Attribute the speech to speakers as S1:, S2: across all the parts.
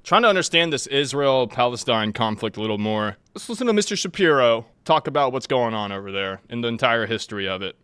S1: Trying to understand this Israel-Palestine conflict a little more. Let's listen to Mr. Shapiro talk about what's going on over there and the entire history of it.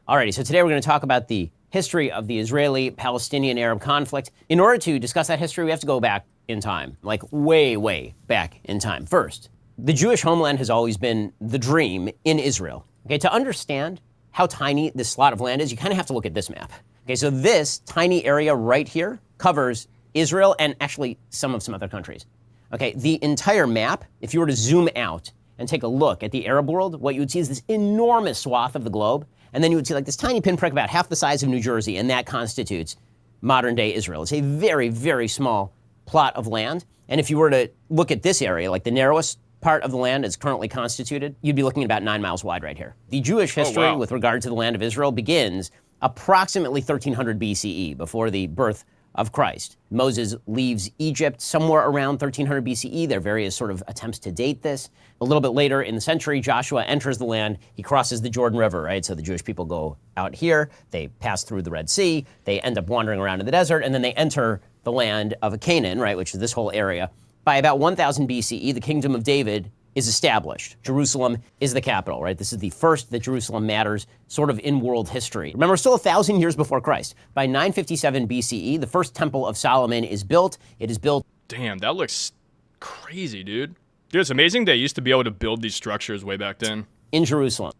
S2: Alrighty, so today we're going to talk about the history of the Israeli-Palestinian Arab conflict. In order to discuss that history, we have to go back in time, like way, way back in time. First, the Jewish homeland has always been the dream in Israel. Okay, to understand how tiny this slot of land is, you kind of have to look at this map. Okay, so this tiny area right here covers Israel and actually some other countries. Okay, the entire map, if you were to zoom out and take a look at the Arab world, what you would see is this enormous swath of the globe, and then you would see like this tiny pinprick about half the size of New Jersey, and that constitutes modern-day Israel. It's a very, very small plot of land, and if you were to look at this area, like the narrowest part of the land is currently constituted, you'd be looking at about 9 miles wide right here. The Jewish history with regard to the land of Israel begins approximately 1300 BCE, before the birth of Christ. Moses leaves Egypt somewhere around 1300 BCE. There are various sort of attempts to date this. A little bit later in the century, Joshua enters the land. He crosses the Jordan River, right? So the Jewish people go out here, they pass through the Red Sea, they end up wandering around in the desert, and then they enter the land of Canaan, right, which is this whole area. By about 1000 BCE, the kingdom of David is established. Jerusalem is the capital, right? This is the first that Jerusalem matters sort of in world history. Remember, still 1,000 years before Christ. By 957 BCE, the first temple of Solomon is built. It is built.
S1: Damn, that looks crazy, dude. Dude, it's amazing they used to be able to build these structures way back then.
S2: In Jerusalem.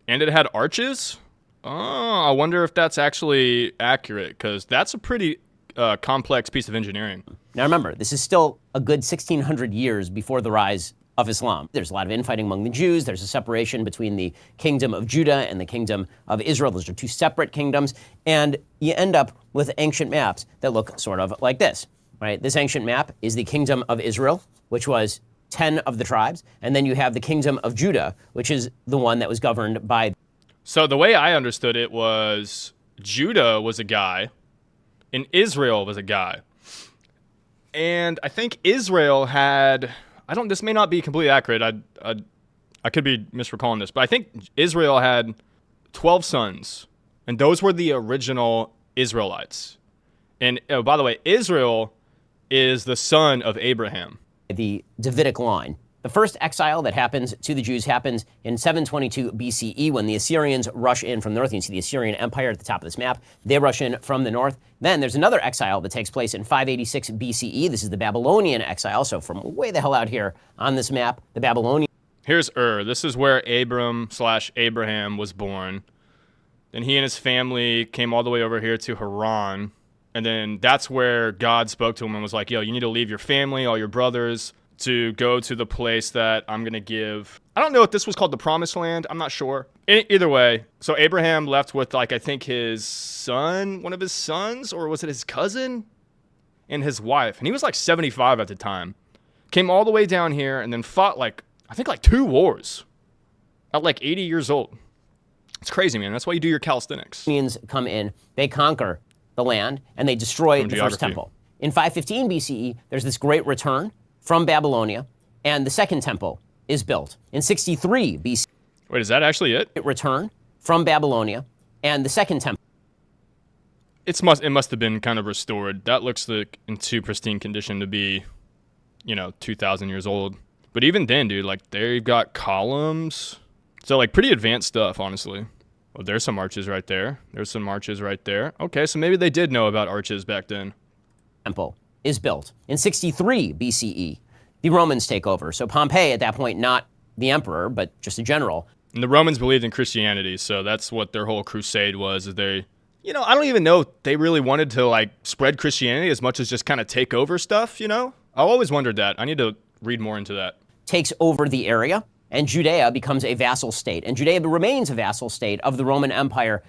S1: And it had arches? Oh, I wonder if that's actually accurate, because that's a pretty complex piece of engineering.
S2: Now remember, this is still a good 1,600 years before the rise of Islam. There's a lot of infighting among the Jews. There's a separation between the kingdom of Judah and the kingdom of Israel. Those are two separate kingdoms. And you end up with ancient maps that look sort of like this, right? This ancient map is the kingdom of Israel, which was 10 of the tribes. And then you have the kingdom of Judah, which is the one that was governed by.
S1: So the way I understood it was Judah was a guy and Israel was a guy. And I think Israel had... this may not be completely accurate. I could be misrecalling this, but I think Israel had 12 sons, and those were the original Israelites. And by the way, Israel is the son of Abraham.
S2: The Davidic line. The first exile that happens to the Jews happens in 722 BCE when the Assyrians rush in from the north. You can see the Assyrian Empire at the top of this map. They rush in from the north. Then there's another exile that takes place in 586 BCE. This is the Babylonian exile. So from way the hell out here on this map, the Babylonian.
S1: Here's Ur. This is where Abraham was born. Then he and his family came all the way over here to Haran. And then that's where God spoke to him and was like, yo, you need to leave your family, all your brothers, to go to the place that I'm going to give. I don't know if this was called the Promised Land. I'm not sure. Either way, so Abraham left with, like, I think his son, one of his sons, or was it his cousin? And his wife. And he was like 75 at the time. Came all the way down here and then fought, like, I think like 2 wars at like 80 years old. It's crazy, man. That's why you do your calisthenics.
S2: Come in, they conquer the land, and they destroy the first temple. In 515 BCE, there's this great return from Babylonia, and the second temple is built. In 63 BC.
S1: Wait, is that actually it?
S2: Return from Babylonia, and the second temple.
S1: It must have been kind of restored. That looks like in too pristine condition to be, 2,000 years old. But even then, dude, like they've got columns. So like pretty advanced stuff, honestly. Oh, there's some arches right there. There's some arches right there. Okay, so maybe they did know about arches back then.
S2: Temple is built. In 63 BCE, the Romans take over. So Pompey, at that point, not the emperor, but just a general.
S1: And the Romans believed in Christianity, so that's what their whole crusade was. Is they, I don't even know if they really wanted to like spread Christianity as much as just kind of take over stuff, I've always wondered that. I need to read more into that.
S2: Takes over the area, and Judea becomes a vassal state. And Judea remains a vassal state of the Roman Empire,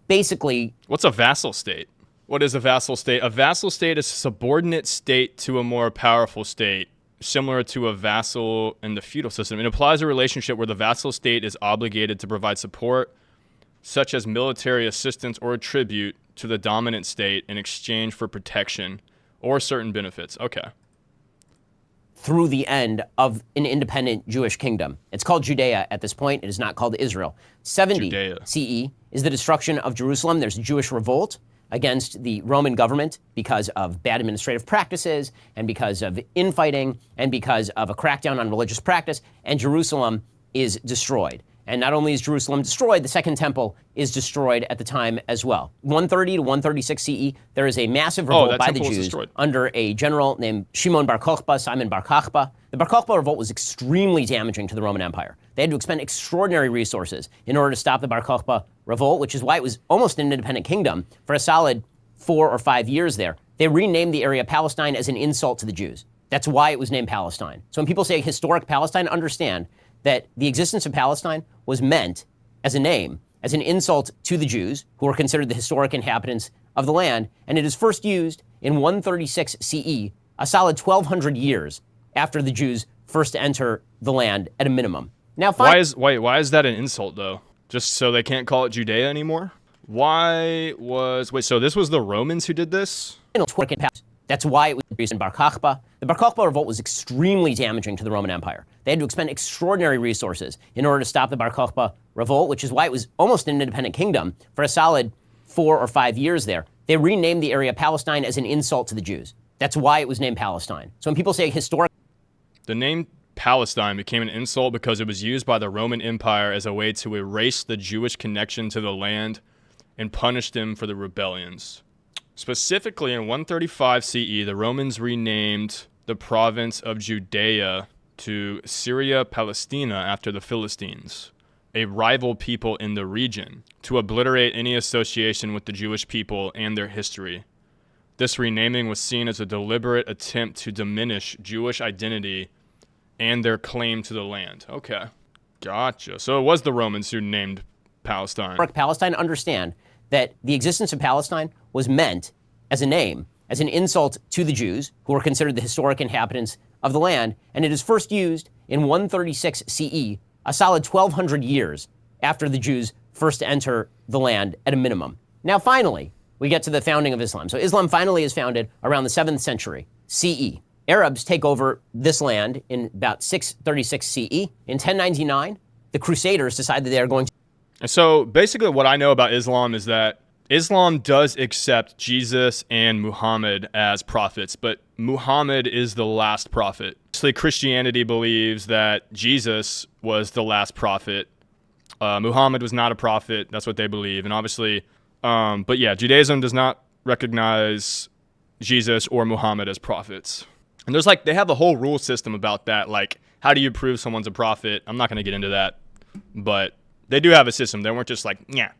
S2: basically.
S1: What's a vassal state? What is a vassal state? A vassal state is a subordinate state to a more powerful state, similar to a vassal in the feudal system. It implies a relationship where the vassal state is obligated to provide support, such as military assistance or tribute, to the dominant state in exchange for protection or certain benefits. Okay.
S2: Through the end of an independent Jewish kingdom. It's called Judea at this point. It is not called Israel. 70 CE is the destruction of Jerusalem. There's a Jewish revolt. against the Roman government because of bad administrative practices and because of infighting and because of a crackdown on religious practice, and Jerusalem is destroyed. And not only is Jerusalem destroyed, the Second Temple is destroyed at the time as well. 130 to 136 CE, there is a massive revolt by the Jews under a general named Shimon Bar Kokhba, Simon Bar Kokhba. The Bar Kokhba revolt was extremely damaging to the Roman Empire. They had to expend extraordinary resources in order to stop the Bar Kokhba revolt, which is why it was almost an independent kingdom for a solid 4 or 5 years there. They renamed the area Palestine as an insult to the Jews. That's why it was named Palestine. So when people say historic Palestine, understand that the existence of Palestine was meant as a name, as an insult to the Jews, who are considered the historic inhabitants of the land, and it is first used in 136 CE, a solid 1,200 years after the Jews first enter the land at a minimum. Now,
S1: why is that an insult though? Just so they can't call it Judea anymore? So this was the Romans who did this?
S2: That's why it was in Bar Kokhba. The Bar Kokhba revolt was extremely damaging to the Roman Empire. They had to expend extraordinary resources in order to stop the Bar Kokhba revolt, which is why it was almost an independent kingdom for a solid 4 or 5 years there. They renamed the area Palestine as an insult to the Jews. That's why it was named Palestine. So when people say historic...
S1: The name Palestine became an insult because it was used by the Roman Empire as a way to erase the Jewish connection to the land and punish them for the rebellions. Specifically, in 135 CE, the Romans renamed the province of Judea to Syria-Palestina after the Philistines, a rival people in the region, to obliterate any association with the Jewish people and their history. This renaming was seen as a deliberate attempt to diminish Jewish identity and their claim to the land. Okay, gotcha. So it was the Romans who named Palestine.
S2: Palestine, understand that the existence of Palestine was meant as a name, as an insult to the Jews, who are considered the historic inhabitants of the land, and it is first used in 136 CE, a solid 1,200 years after the Jews first enter the land at a minimum. Now, finally, we get to the founding of Islam. So Islam finally is founded around the 7th century CE. Arabs take over this land in about 636 CE. In 1099, the Crusaders decide that they are going to...
S1: So basically what I know about Islam is that Islam does accept Jesus and Muhammad as prophets, but Muhammad is the last prophet. Actually, Christianity believes that Jesus was the last prophet. Muhammad was not a prophet. That's what they believe. And obviously, but yeah, Judaism does not recognize Jesus or Muhammad as prophets. And they have a whole rule system about that. Like, how do you prove someone's a prophet? I'm not going to get into that, but they do have a system. They weren't just like, yeah.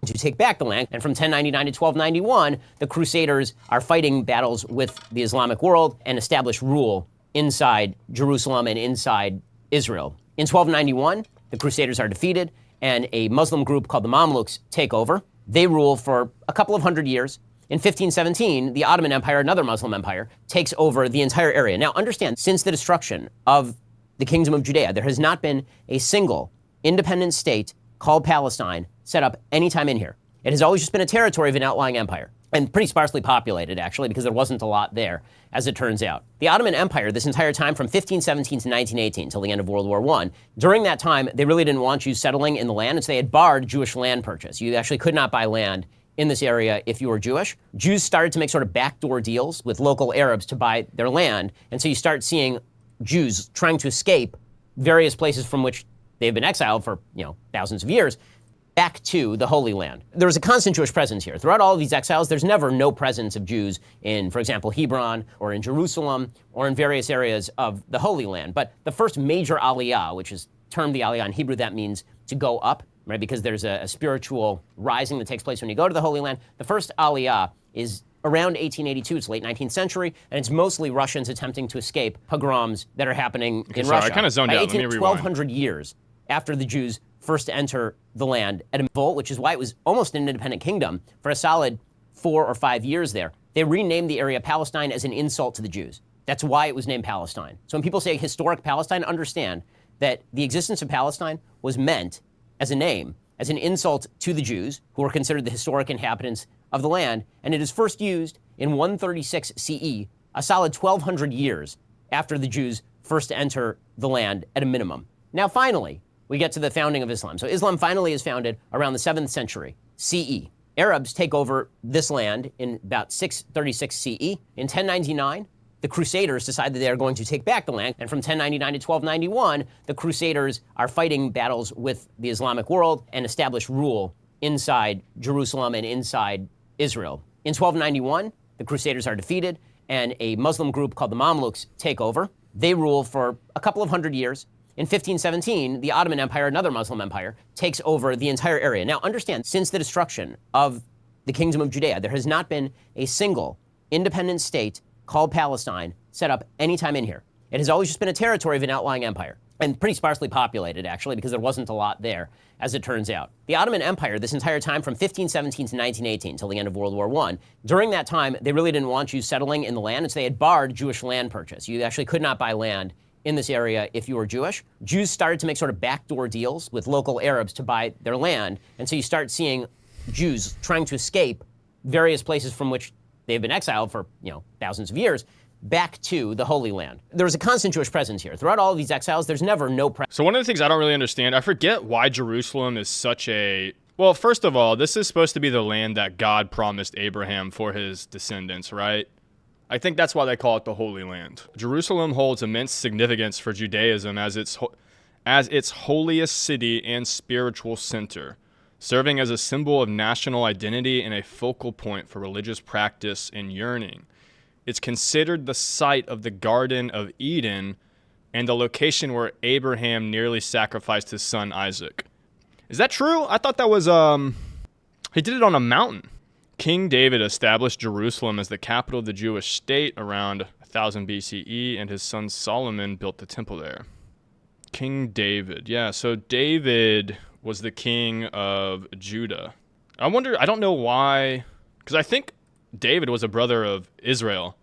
S2: To take back the land. And from 1099 to 1291, the Crusaders are fighting battles with the Islamic world and establish rule inside Jerusalem and inside Israel. In 1291, the Crusaders are defeated, and a Muslim group called the Mamluks take over. They rule for a couple of hundred years. In 1517, the Ottoman Empire, another Muslim empire, takes over the entire area. Now, understand, since the destruction of the Kingdom of Judea, there has not been a single independent state called Palestine set up any time in here. It has always just been a territory of an outlying empire, and pretty sparsely populated, actually, because there wasn't a lot there, as it turns out. The Ottoman Empire, this entire time from 1517 to 1918, until the end of World War I, during that time, they really didn't want Jews settling in the land, and so they had barred Jewish land purchase. You actually could not buy land in this area if you were Jewish. Jews started to make sort of backdoor deals with local Arabs to buy their land, and so you start seeing Jews trying to escape various places from which they've been exiled for, thousands of years, back to the Holy Land. There's a constant Jewish presence here. Throughout all of these exiles, there's never no presence of Jews in, for example, Hebron or in Jerusalem or in various areas of the Holy Land. But the first major aliyah, which is termed the aliyah in Hebrew, that means to go up, right? Because there's a spiritual rising that takes place when you go to the Holy Land. The first aliyah is around 1882, it's late 19th century, and it's mostly Russians attempting to escape pogroms that are happening in Russia.
S1: I kind of zoned out. Let me rewind.
S2: 1,200 years after the Jews first enter the land at a revolt, which is why it was almost an independent kingdom for a solid 4 or 5 years there. They renamed the area Palestine as an insult to the Jews. That's why it was named Palestine. So when people say historic Palestine, understand that the existence of Palestine was meant as a name, as an insult to the Jews, who are considered the historic inhabitants of the land, and it is first used in 136 CE, a solid 1,200 years after the Jews first enter the land at a minimum. Now, finally, we get to the founding of Islam. So Islam finally is founded around the 7th century CE. Arabs take over this land in about 636 CE. In 1099, the Crusaders decide that they are going to take back the land. And from 1099 to 1291, the Crusaders are fighting battles with the Islamic world and establish rule inside Jerusalem and inside Israel. In 1291, the Crusaders are defeated, and a Muslim group called the Mamluks take over. They rule for a couple of hundred years. In 1517, the Ottoman Empire, another Muslim empire, takes over the entire area. Now, understand, since the destruction of the Kingdom of Judea, there has not been a single independent state called Palestine set up any time in here. It has always just been a territory of an outlying empire, and pretty sparsely populated, actually, because there wasn't a lot there, as it turns out. The Ottoman Empire, this entire time from 1517 to 1918, till the end of World War I, during that time, they really didn't want Jews settling in the land, and so they had barred Jewish land purchase. You actually could not buy land in this area if you were Jewish. Jews started to make sort of backdoor deals with local Arabs to buy their land, and so you start seeing Jews trying to escape various places from which they've been exiled for, thousands of years, back to the Holy Land. There was a constant Jewish presence here. Throughout all of these exiles, there's never no presence.
S1: So one of the things I don't really understand, I forget why Jerusalem is such a... Well, first of all, this is supposed to be the land that God promised Abraham for his descendants, right? I think that's why they call it the Holy Land. Jerusalem holds immense significance for Judaism as its holiest city and spiritual center, serving as a symbol of national identity and a focal point for religious practice and yearning. It's considered the site of the Garden of Eden and the location where Abraham nearly sacrificed his son Isaac. Is that true? I thought that was, he did it on a mountain. King David established Jerusalem as the capital of the Jewish state around 1000 BCE, and his son Solomon built the temple there. King David. Yeah, so David was the king of Judah. I don't know why, because I think David was a brother of Israel.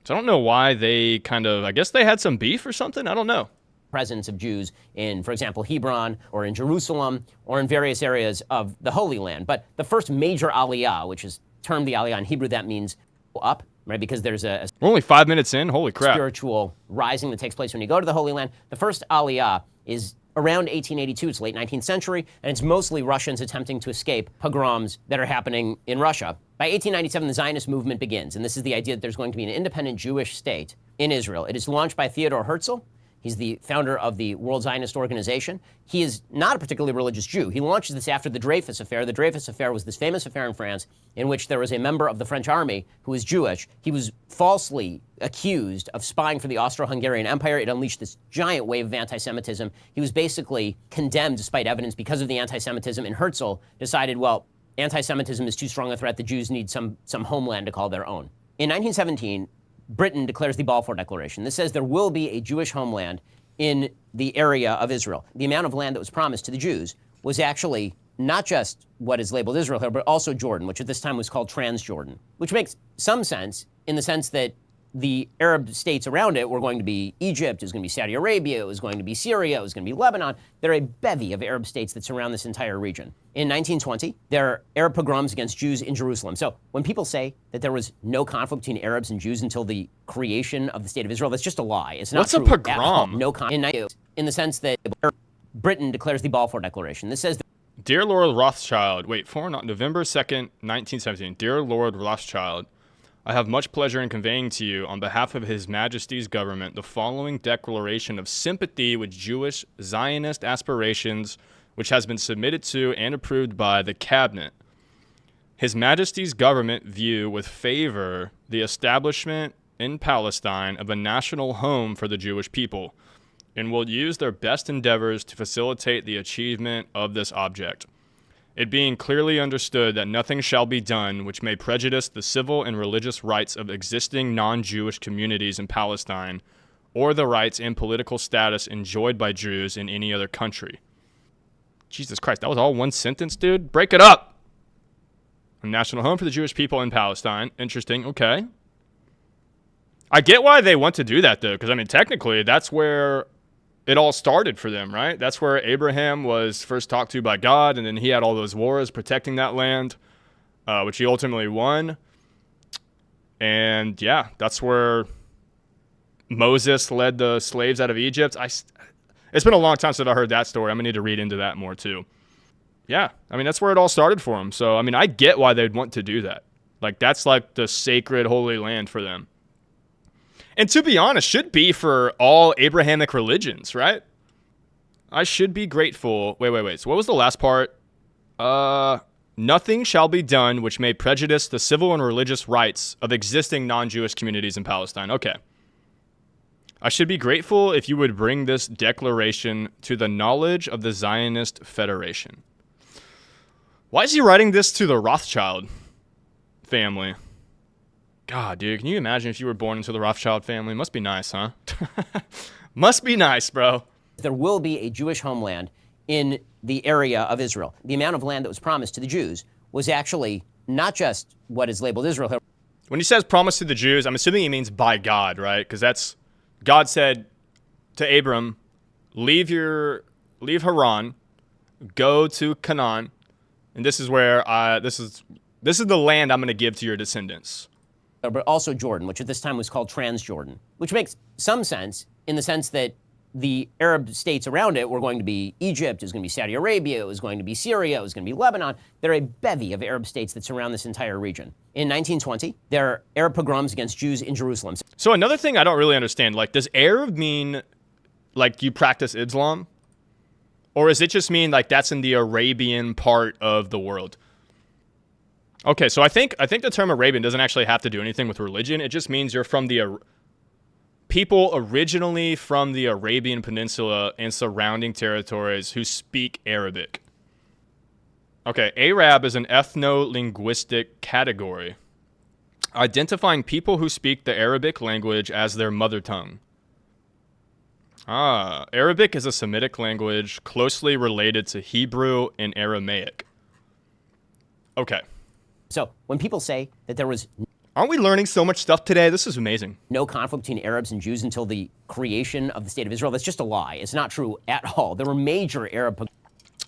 S1: So I don't know why they I guess they had some beef or something. I don't know.
S2: Presence of Jews in, for example, Hebron or in Jerusalem or in various areas of the Holy Land. But the first major aliyah, which is termed the aliyah in Hebrew, that means up, right? Because there's
S1: We're only 5 minutes in. Holy crap.
S2: Spiritual rising that takes place when you go to the Holy Land. The first aliyah is around 1882. It's late 19th century, and it's mostly Russians attempting to escape pogroms that are happening in Russia. By 1897, the Zionist movement begins, and this is the idea that there's going to be an independent Jewish state in Israel. It is launched by Theodor Herzl. He's the founder of the World Zionist Organization. He is not a particularly religious Jew. He launches this after the Dreyfus Affair. The Dreyfus Affair was this famous affair in France in which there was a member of the French army who was Jewish. He was falsely accused of spying for the Austro-Hungarian Empire. It unleashed this giant wave of anti-Semitism. He was basically condemned despite evidence because of the anti-Semitism, and Herzl decided, well, anti-Semitism is too strong a threat. The Jews need some homeland to call their own. In 1917, Britain declares the Balfour Declaration. This says there will be a Jewish homeland in the area of Israel. The amount of land that was promised to the Jews was actually not just what is labeled Israel here, but also Jordan, which at this time was called Transjordan, which makes some sense in the sense that the Arab states around it were going to be Egypt, it was going to be Saudi Arabia, it was going to be Syria, it was going to be Lebanon. There are a bevy of Arab states that surround this entire region. In 1920, there are Arab pogroms against Jews in Jerusalem. So when people say that there was no conflict between Arabs and Jews until the creation of the State of Israel, that's just a lie. It's not
S1: What's
S2: true
S1: a pogrom?
S2: No conflict in the sense that Britain declares the Balfour Declaration. This says,
S1: Dear Lord Rothschild, November 2nd, 1917. Dear Lord Rothschild, I have much pleasure in conveying to you, on behalf of His Majesty's government, the following declaration of sympathy with Jewish Zionist aspirations, which has been submitted to and approved by the Cabinet. His Majesty's government view with favor the establishment in Palestine of a national home for the Jewish people, and will use their best endeavors to facilitate the achievement of this object. It being clearly understood that nothing shall be done which may prejudice the civil and religious rights of existing non-Jewish communities in Palestine, or the rights and political status enjoyed by Jews in any other country. Jesus Christ, that was all one sentence, dude? Break it up! A national home for the Jewish people in Palestine. Interesting, okay. I get why they want to do that, though, because, I mean, technically, that's where it all started for them, right? That's where Abraham was first talked to by God, and then he had all those wars protecting that land, which he ultimately won. And yeah, that's where Moses led the slaves out of Egypt. It's been a long time since I heard that story. I'm gonna need to read into that more too. Yeah, I mean, that's where it all started for them. So, I mean, I get why they'd want to do that. Like, that's like the sacred holy land for them. And to be honest, should be for all Abrahamic religions, right? I should be grateful. Wait. So what was the last part? Nothing shall be done which may prejudice the civil and religious rights of existing non-Jewish communities in Palestine. Okay. I should be grateful if you would bring this declaration to the knowledge of the Zionist Federation. Why is he writing this to the Rothschild family? God, dude, can you imagine if you were born into the Rothschild family? Must be nice, huh? Must be nice, bro.
S2: There will be a Jewish homeland in the area of Israel. The amount of land that was promised to the Jews was actually not just what is labeled Israel.
S1: When he says promise to the Jews, I'm assuming he means by God, right? Because that's, God said to Abram, leave Haran, go to Canaan, and this is where this is the land I'm going to give to your descendants.
S2: But also Jordan, which at this time was called Transjordan, which makes some sense in the sense that the Arab states around it were going to be Egypt, it was going to be Saudi Arabia, it was going to be Syria, it was going to be Lebanon. There are a bevy of Arab states that surround this entire region. In 1920, there are Arab pogroms against Jews in Jerusalem.
S1: So another thing I don't really understand, like, does Arab mean, like, you practice Islam? Or does it just mean, like, that's in the Arabian part of the world? Okay, so I think the term Arabian doesn't actually have to do anything with religion. It just means you're from the people originally from the Arabian Peninsula and surrounding territories who speak Arabic. Okay, Arab is an ethno-linguistic category identifying people who speak the Arabic language as their mother tongue. Arabic is a Semitic language closely related to Hebrew and Aramaic. Okay.
S2: So when people say that there was
S1: Aren't we learning so much stuff today? This is amazing.
S2: no conflict between Arabs and Jews until the creation of the state of Israel, that's just a lie. It's not true at all. There were major Arab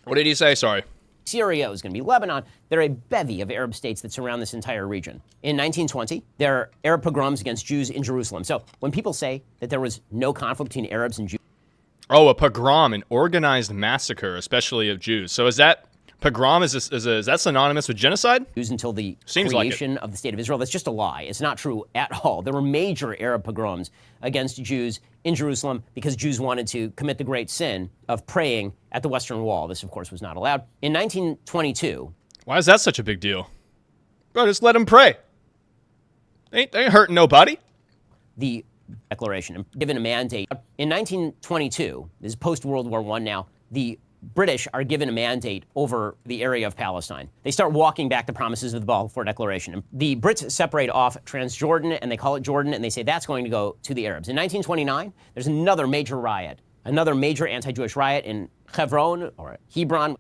S1: What did he say? Sorry.
S2: Syria, it was going to be Lebanon. There are a bevy of Arab states that surround this entire region. In 1920, there are Arab pogroms against Jews in Jerusalem. So when people say that there was no conflict between Arabs and Jews,
S1: Oh, a pogrom, an organized massacre, especially of Jews. So is that pogrom, is that synonymous with genocide?
S2: until the
S1: Seems like
S2: creation of the state of Israel, that's just a lie. It's not true at all. There were major Arab pogroms against Jews in Jerusalem because Jews wanted to commit the great sin of praying at the Western Wall. This, of course, was not allowed. In 1922,
S1: Why is that such a big deal? Bro, just let them pray. They ain't hurting nobody.
S2: the declaration, given a mandate. In 1922, this is post-World War I now, the British are given a mandate over the area of Palestine. They start walking back the promises of the Balfour Declaration. And the Brits separate off Transjordan, and they call it Jordan, and they say that's going to go to the Arabs. In 1929, there's another major riot, another major anti-Jewish riot in Hebron.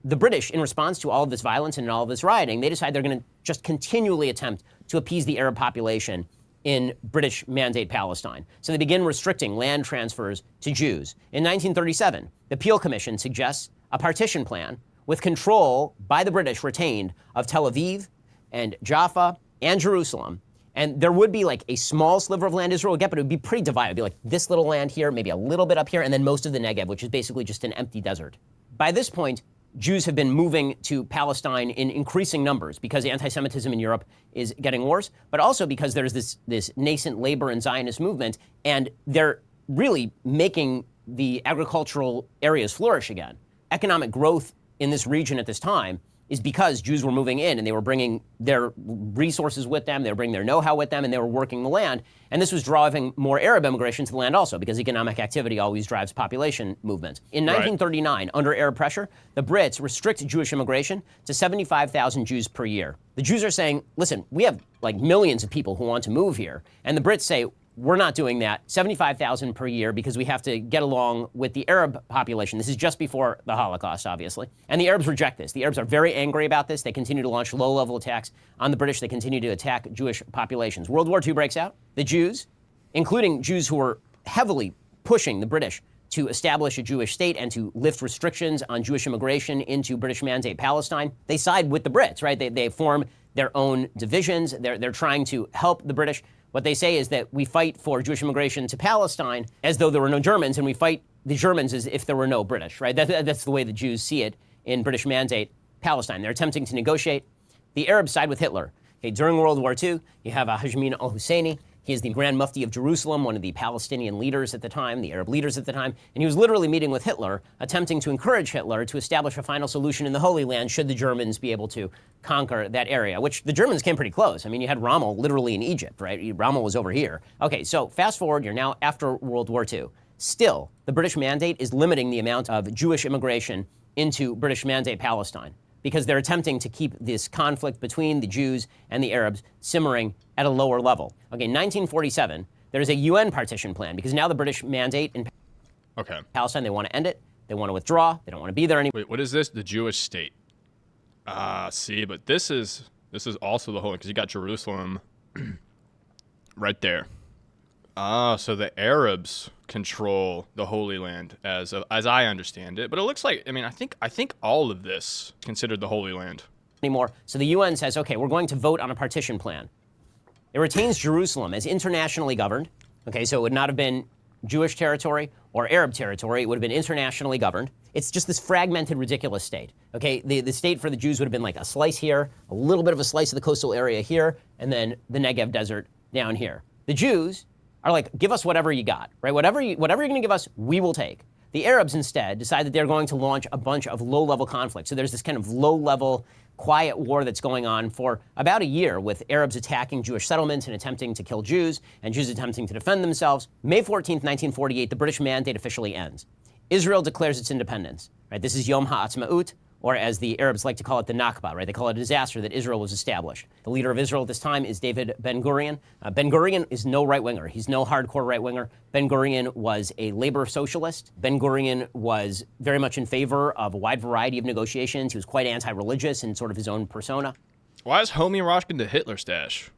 S2: The British, in response to all of this violence and all of this rioting, they decide they're going to just continually attempt to appease the Arab population in British Mandate Palestine. So they begin restricting land transfers to Jews. In 1937, the Peel Commission suggests a partition plan with control by the British retained of Tel Aviv and Jaffa and Jerusalem. And there would be like a small sliver of land Israel would get, but it would be pretty divided. It'd be like this little land here, maybe a little bit up here, and then most of the Negev, which is basically just an empty desert. By this point, Jews have been moving to Palestine in increasing numbers because anti-Semitism in Europe is getting worse, but also because there's this nascent labor and Zionist movement, and they're really making the agricultural areas flourish again. Economic growth in this region at this time is because Jews were moving in and they were bringing their resources with them, they were bringing their know-how with them, and they were working the land. And this was driving more Arab immigration to the land also, because economic activity always drives population movement. In 1939, under Arab pressure, the Brits restrict Jewish immigration to 75,000 Jews per year. The Jews are saying, listen, we have like millions of people who want to move here. And the Brits say, we're not doing that, 75,000 per year, because we have to get along with the Arab population. This is just before the Holocaust, obviously. And the Arabs reject this. The Arabs are very angry about this. They continue to launch low-level attacks on the British. They continue to attack Jewish populations. World War II breaks out. The Jews, including Jews who were heavily pushing the British to establish a Jewish state and to lift restrictions on Jewish immigration into British Mandate Palestine, they side with the Brits, right? They form their own divisions. They're trying to help the British. What they say is that we fight for Jewish immigration to Palestine as though there were no Germans, and we fight the Germans as if there were no British, right? That's the way the Jews see it in British Mandate Palestine. They're attempting to negotiate. The Arabs side with Hitler. Okay, during World War II, you have Hashmin al-Husseini. He is the Grand Mufti of Jerusalem, one of the Palestinian leaders at the time, the Arab leaders at the time, and he was literally meeting with Hitler, attempting to encourage Hitler to establish a final solution in the Holy Land should the Germans be able to conquer that area, which the Germans came pretty close. I mean, you had Rommel literally in Egypt, right? Rommel was over here. Okay, so fast forward, you're now after World War II. Still, the British mandate is limiting the amount of Jewish immigration into British Mandate Palestine, because they're attempting to keep this conflict between the Jews and the Arabs simmering at a lower level. Okay, 1947, there's a UN partition plan, because now the British mandate in Palestine, they want to end it, they want to withdraw, they don't want to be there anymore.
S1: Wait, what is this? The Jewish state. See, but this is also the whole, because you got Jerusalem right there. So the Arabs control the Holy Land as I understand it, but it looks like, I mean, I think all of this considered the Holy Land
S2: anymore. So the UN says, okay, we're going to vote on a partition plan. It retains Jerusalem as internationally governed. Okay, so it would not have been Jewish territory or Arab territory. It would have been internationally governed. It's just this fragmented, ridiculous state. Okay, the state for the Jews would have been like a slice here, a little bit of a slice of the coastal area here, and then the Negev desert down here. The Jews are like, give us whatever you got, right? Whatever you're going to give us, we will take. The Arabs instead decide that they're going to launch a bunch of low-level conflicts. So there's this kind of low-level, quiet war that's going on for about a year, with Arabs attacking Jewish settlements and attempting to kill Jews, and Jews attempting to defend themselves. May 14th, 1948, the British mandate officially ends. Israel declares its independence, right? This is Yom HaAtzmaut, or as the Arabs like to call it, the Nakba, right? They call it a disaster that Israel was established. The leader of Israel at this time is David Ben-Gurion. Ben-Gurion is no right-winger. He's no hardcore right-winger. Ben-Gurion was a labor socialist. Ben-Gurion was very much in favor of a wide variety of negotiations. He was quite anti-religious in sort of his own persona.
S1: Why is Homie rocking the Hitler stash?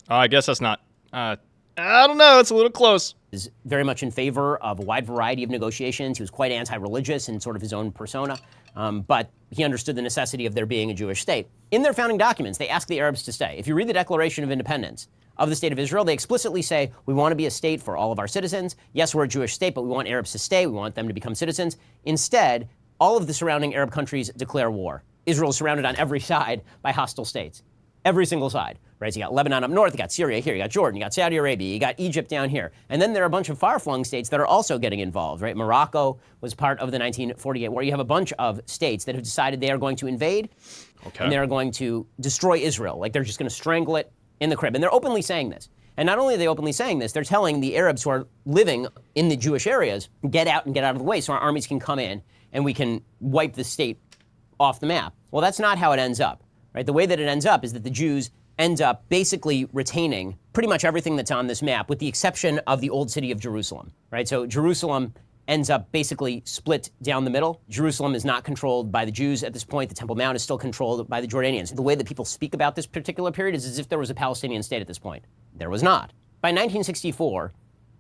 S1: I guess that's not, I don't know, it's a little close.
S2: Is very much in favor of a wide variety of negotiations. He was quite anti-religious in sort of his own persona, but he understood the necessity of there being a Jewish state. In their founding documents, they ask the Arabs to stay. If you read the Declaration of Independence of the State of Israel, they explicitly say, we want to be a state for all of our citizens. Yes, we're a Jewish state, but we want Arabs to stay. We want them to become citizens. Instead, all of the surrounding Arab countries declare war. Israel is surrounded on every side by hostile states. Every single side, right? So you got Lebanon up north, you got Syria here, you got Jordan, you got Saudi Arabia, you got Egypt down here. And then there are a bunch of far-flung states that are also getting involved, right? Morocco was part of the 1948 war. You have a bunch of states that have decided they are going to invade, and they're going to destroy Israel. Like, they're just going to strangle it in the crib. And they're openly saying this. And not only are they openly saying this, they're telling the Arabs who are living in the Jewish areas, get out and get out of the way so our armies can come in and we can wipe the state off the map. Well, that's not how it ends up. Right? The way that it ends up is that the Jews end up basically retaining pretty much everything that's on this map, with the exception of the old city of Jerusalem. Right? So Jerusalem ends up basically split down the middle. Jerusalem is not controlled by the Jews at this point. The Temple Mount is still controlled by the Jordanians. The way that people speak about this particular period is as if there was a Palestinian state at this point. There was not. By 1964,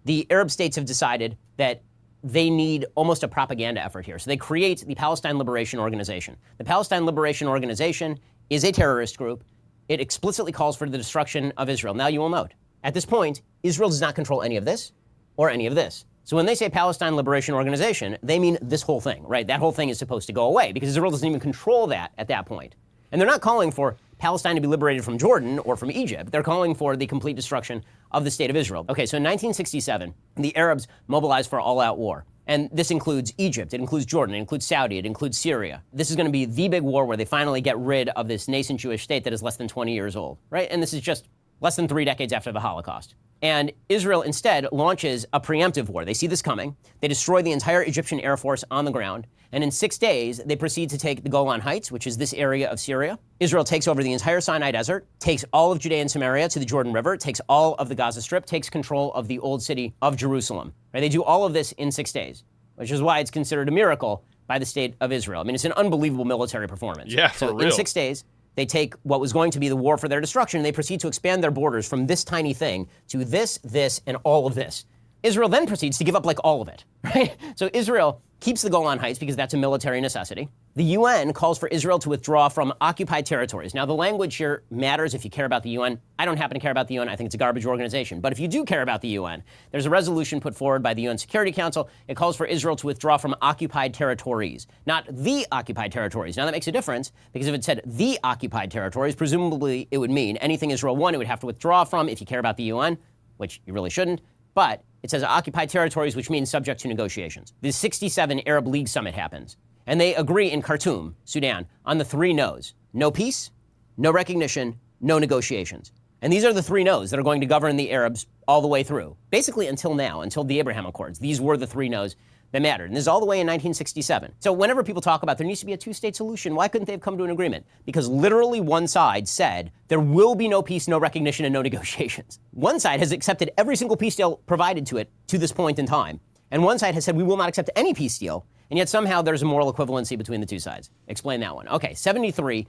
S2: the Arab states have decided that they need almost a propaganda effort here. So they create the Palestine Liberation Organization. The Palestine Liberation Organization is a terrorist group. It explicitly calls for the destruction of Israel. Now, you will note, at this point, Israel does not control any of this or any of this. So when they say Palestine Liberation Organization, they mean this whole thing, right? That whole thing is supposed to go away, because Israel doesn't even control that at that point. And they're not calling for Palestine to be liberated from Jordan or from Egypt. They're calling for the complete destruction of the state of Israel. Okay, so in 1967, the Arabs mobilized for all-out war. And this includes Egypt, it includes Jordan, it includes Saudi, it includes Syria. This is going to be the big war where they finally get rid of this nascent Jewish state that is less than 20 years old, right? And this is just less than 3 decades after the Holocaust. And Israel instead launches a preemptive war. They see this coming. They destroy the entire Egyptian Air Force on the ground. And in 6 days, they proceed to take the Golan Heights, which is this area of Syria. Israel takes over the entire Sinai Desert, takes all of Judea and Samaria to the Jordan River, takes all of the Gaza Strip, takes control of the old city of Jerusalem. Right? They do all of this in 6 days, which is why it's considered a miracle by the state of Israel. I mean, it's an unbelievable military performance.
S1: Yeah, for real.
S2: In 6 days, they take what was going to be the war for their destruction, and they proceed to expand their borders from this tiny thing to this, and all of this. Israel then proceeds to give up like all of it, right? So Israel keeps the Golan Heights because that's a military necessity. The UN calls for Israel to withdraw from occupied territories. Now, the language here matters if you care about the UN. I don't happen to care about the UN. I think it's a garbage organization. But if you do care about the UN, there's a resolution put forward by the UN Security Council. It calls for Israel to withdraw from occupied territories, not the occupied territories. Now, that makes a difference, because if it said the occupied territories, presumably it would mean anything Israel won, it would have to withdraw from if you care about the UN, which you really shouldn't. But it says occupied territories, which means subject to negotiations. The 67 Arab League summit happens. And they agree in Khartoum, Sudan, on the 3 no's. No peace, no recognition, no negotiations. And these are the 3 no's that are going to govern the Arabs all the way through. Basically until now, until the Abrahamic Accords. These were the 3 no's that mattered. And this is all the way in 1967. So whenever people talk about there needs to be a 2-state solution, why couldn't they have come to an agreement? Because literally one side said there will be no peace, no recognition, and no negotiations. One side has accepted every single peace deal provided to it to this point in time. And one side has said we will not accept any peace deal. And yet somehow there's a moral equivalency between the 2 sides. Explain that one. Okay, 73,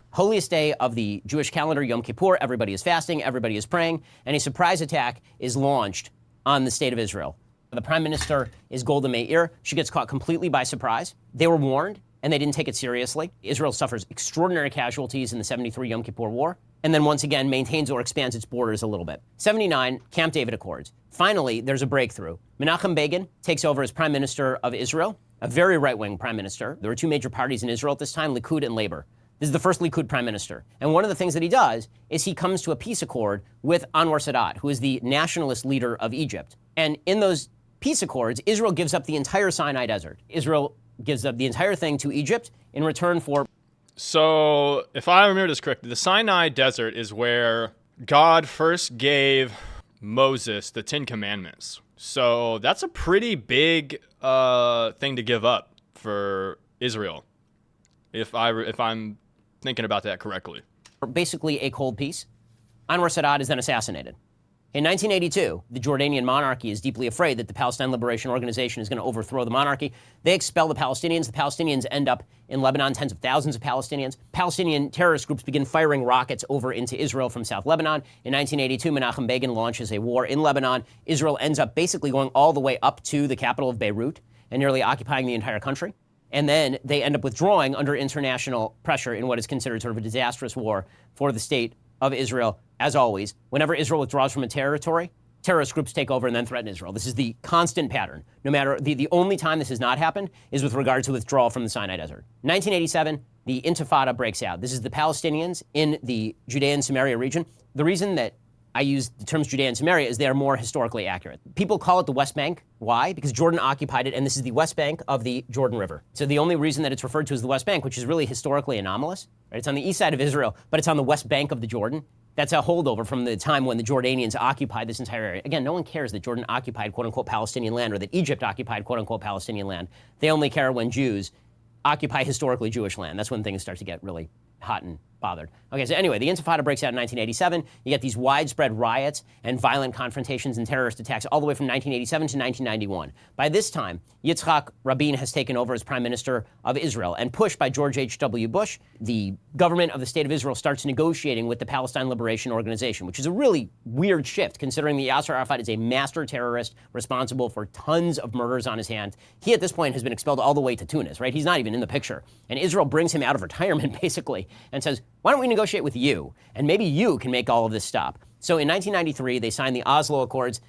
S2: holiest day of the Jewish calendar, Yom Kippur. Everybody is fasting, everybody is praying, and a surprise attack is launched on the state of Israel. The prime minister is Golda Meir. She gets caught completely by surprise. They were warned, and they didn't take it seriously. Israel suffers extraordinary casualties in the 73 Yom Kippur War, and then once again maintains or expands its borders a little bit. 79, Camp David Accords. Finally, there's a breakthrough. Menachem Begin takes over as prime minister of Israel, a very right-wing prime minister. There were 2 major parties in Israel at this time, Likud and Labor. This is the first Likud prime minister. And one of the things that he does is he comes to a peace accord with Anwar Sadat, who is the nationalist leader of Egypt. And in those peace accords, Israel gives up the entire Sinai Desert. Israel gives up the entire thing to Egypt in return for...
S1: So, if I remember this correctly, the Sinai Desert is where God first gave Moses the 10 Commandments. So that's a pretty big thing to give up for Israel, if I'm thinking about that correctly.
S2: Basically a cold peace. Anwar Sadat is then assassinated. In 1982, the Jordanian monarchy is deeply afraid that the Palestine Liberation Organization is going to overthrow the monarchy. They expel the Palestinians. The Palestinians end up in Lebanon, tens of thousands of Palestinians. Palestinian terrorist groups begin firing rockets over into Israel from South Lebanon. In 1982, Menachem Begin launches a war in Lebanon. Israel ends up basically going all the way up to the capital of Beirut and nearly occupying the entire country. And then they end up withdrawing under international pressure in what is considered sort of a disastrous war for the state of Israel. As always, whenever Israel withdraws from a territory, terrorist groups take over and then threaten Israel. This is the constant pattern. No matter, the only time this has not happened is with regard to withdrawal from the Sinai Desert. 1987, the Intifada breaks out. This is the Palestinians in the Judea and Samaria region. The reason that I use the terms Judea and Samaria is they are more historically accurate. People call it the West Bank. Why? Because Jordan occupied it, and this is the West Bank of the Jordan River. So the only reason that it's referred to as the West Bank, which is really historically anomalous, right? It's on the east side of Israel, but it's on the West Bank of the Jordan. That's a holdover from the time when the Jordanians occupied this entire area. Again, no one cares that Jordan occupied quote-unquote Palestinian land or that Egypt occupied quote-unquote Palestinian land. They only care when Jews occupy historically Jewish land. That's when things start to get really hot and bothered. Okay, so anyway, the Intifada breaks out in 1987. You get these widespread riots and violent confrontations and terrorist attacks all the way from 1987 to 1991. By this time, Yitzhak Rabin has taken over as prime minister of Israel, and pushed by George H.W. Bush, the government of the state of Israel starts negotiating with the Palestine Liberation Organization, which is a really weird shift considering that Yasser Arafat is a master terrorist responsible for tons of murders on his hands. He at this point has been expelled all the way to Tunis, right? He's not even in the picture. And Israel brings him out of retirement basically and says, why don't we negotiate with you? And maybe you can make all of this stop. So in 1993, they signed the Oslo Accords,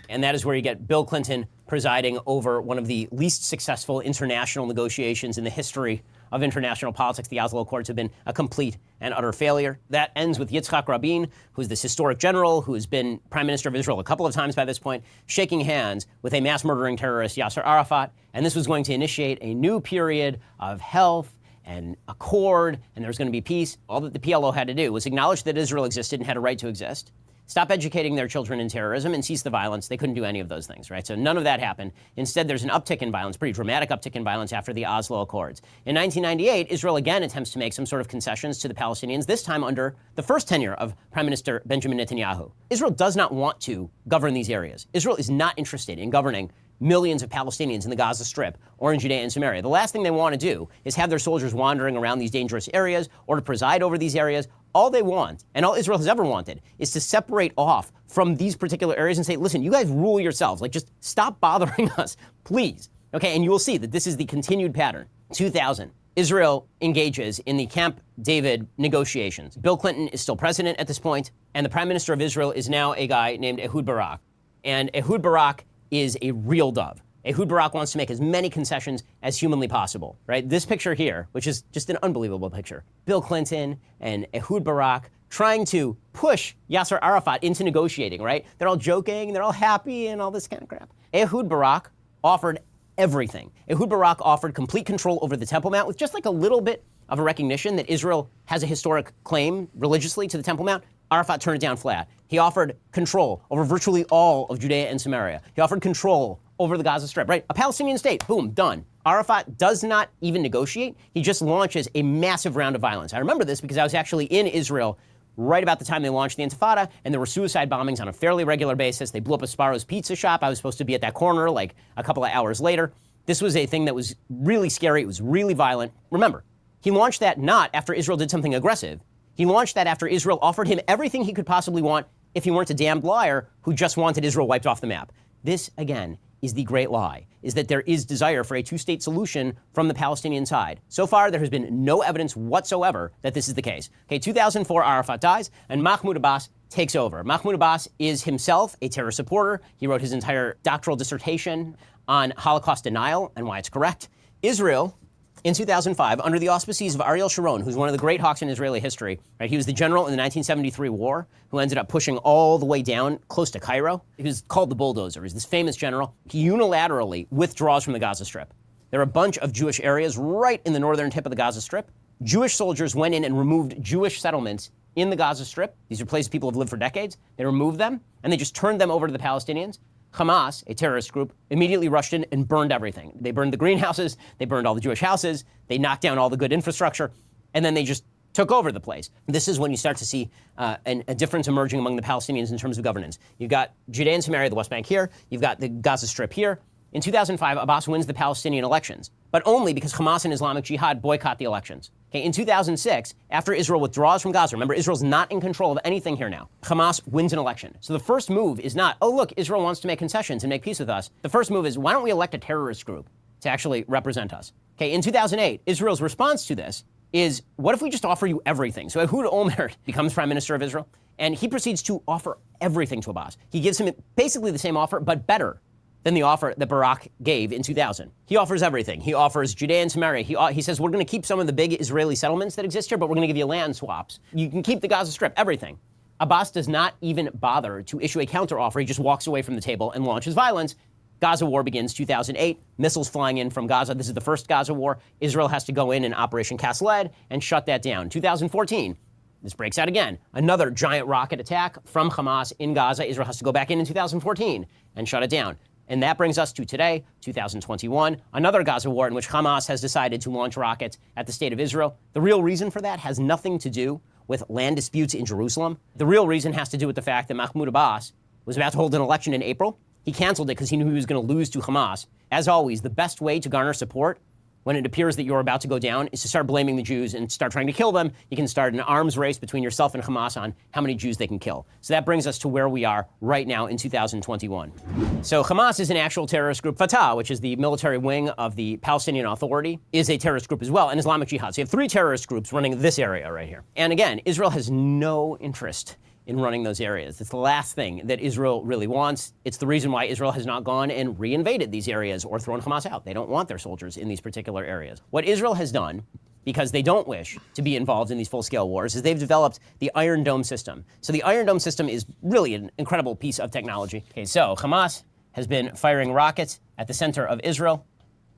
S2: and that is where you get Bill Clinton presiding over one of the least successful international negotiations in the history of international politics. The Oslo Accords have been a complete and utter failure. That ends with Yitzhak Rabin, who's this historic general who has been prime minister of Israel a couple of times by this point, shaking hands with a mass murdering terrorist, Yasser Arafat. And this was going to initiate a new period of health and accord, and there was going to be peace. All that the PLO had to do was acknowledge that Israel existed and had a right to exist, stop educating their children in terrorism, and cease the violence. They couldn't do any of those things, right? So none of that happened. Instead, there's an uptick in violence, pretty dramatic uptick in violence after the Oslo Accords. In 1998, Israel again attempts to make some sort of concessions to the Palestinians, this time under the first tenure of Prime Minister Benjamin Netanyahu. Israel does not want to govern these areas. Israel is not interested in governing millions of Palestinians in the Gaza Strip or in Judea and Samaria. The last thing they want to do is have their soldiers wandering around these dangerous areas or to preside over these areas. All they want, and all Israel has ever wanted, is to separate off from these particular areas and say, listen, you guys rule yourselves. Like, just stop bothering us, please. Okay, and you will see that this is the continued pattern. 2000, Israel engages in the Camp David negotiations. Bill Clinton is still president at this point, and the prime minister of Israel is now a guy named Ehud Barak. And Ehud Barak is a real dove. Ehud Barak wants to make as many concessions as humanly possible, right? This picture here, which is just an unbelievable picture, Bill Clinton and Ehud Barak trying to push Yasser Arafat into negotiating, right? They're all joking, they're all happy, and all this kind of crap. Ehud Barak offered everything. Ehud Barak offered complete control over the Temple Mount with just like a little bit of a recognition that Israel has a historic claim religiously to the Temple Mount. Arafat turned it down flat. He offered control over virtually all of Judea and Samaria. He offered control over the Gaza Strip, right? A Palestinian state, boom, done. Arafat does not even negotiate. He just launches a massive round of violence. I remember this because I was actually in Israel right about the time they launched the Intifada, and there were suicide bombings on a fairly regular basis. They blew up a Sparrow's Pizza shop. I was supposed to be at that corner like a couple of hours later. This was a thing that was really scary. It was really violent. Remember, he launched that not after Israel did something aggressive. He launched that after Israel offered him everything he could possibly want if he weren't a damned liar who just wanted Israel wiped off the map. This, again, is the great lie, is that there is desire for a two-state solution from the Palestinian side. So far, there has been no evidence whatsoever that this is the case. Okay, 2004, Arafat dies, and Mahmoud Abbas takes over. Mahmoud Abbas is himself a terror supporter. He wrote his entire doctoral dissertation on Holocaust denial and why it's correct. Israel, in 2005, under the auspices of Ariel Sharon, who's one of the great hawks in Israeli history, right? He was the general in the 1973 war who ended up pushing all the way down close to Cairo. He was called the bulldozer. He's this famous general. He unilaterally withdraws from the Gaza Strip. There are a bunch of Jewish areas right in the northern tip of the Gaza Strip. Jewish soldiers went in and removed Jewish settlements in the Gaza Strip. These are places people have lived for decades. They removed them, and they just turned them over to the Palestinians. Hamas, a terrorist group, immediately rushed in and burned everything. They burned the greenhouses, they burned all the Jewish houses, they knocked down all the good infrastructure, and then they just took over the place. This is when you start to see a difference emerging among the Palestinians in terms of governance. You've got Judea and Samaria, the West Bank here, you've got the Gaza Strip here. In 2005, Abbas wins the Palestinian elections, but only because Hamas and Islamic Jihad boycott the elections. Okay, in 2006, after Israel withdraws from Gaza, remember, Israel's not in control of anything here now. Hamas wins an election. So the first move is not, oh, look, Israel wants to make concessions and make peace with us. The first move is, why don't we elect a terrorist group to actually represent us? Okay, in 2008, Israel's response to this is, what if we just offer you everything? So Ehud Olmert becomes prime minister of Israel, and he proceeds to offer everything to Abbas. He gives him basically the same offer, but better than the offer that Barak gave in 2000. He offers everything. He offers Judea and Samaria. He says, we're going to keep some of the big Israeli settlements that exist here, but we're going to give you land swaps. You can keep the Gaza Strip, everything. Abbas does not even bother to issue a counteroffer. He just walks away from the table and launches violence. Gaza war begins 2008, missiles flying in from Gaza. This is the first Gaza war. Israel has to go in Operation Cast Lead and shut that down. 2014, this breaks out again. Another giant rocket attack from Hamas in Gaza. Israel has to go back in 2014 and shut it down. And that brings us to today, 2021, another Gaza war in which Hamas has decided to launch rockets at the state of Israel. The real reason for that has nothing to do with land disputes in Jerusalem. The real reason has to do with the fact that Mahmoud Abbas was about to hold an election in April. He canceled it because he knew he was going to lose to Hamas. As always, the best way to garner support when it appears that you're about to go down is to start blaming the Jews and start trying to kill them. You can start an arms race between yourself and Hamas on how many Jews they can kill. So that brings us to where we are right now in 2021. So Hamas is an actual terrorist group. Fatah, which is the military wing of the Palestinian Authority, is a terrorist group as well, and Islamic Jihad. So you have three terrorist groups running this area right here. And again, Israel has no interest in running those areas. It's the last thing that Israel really wants. It's the reason why Israel has not gone and reinvaded these areas or thrown Hamas out. They don't want their soldiers in these particular areas. What Israel has done, because they don't wish to be involved in these full-scale wars, is they've developed the Iron Dome system. So the Iron Dome system is really an incredible piece of technology. Okay, so Hamas has been firing rockets at the center of Israel.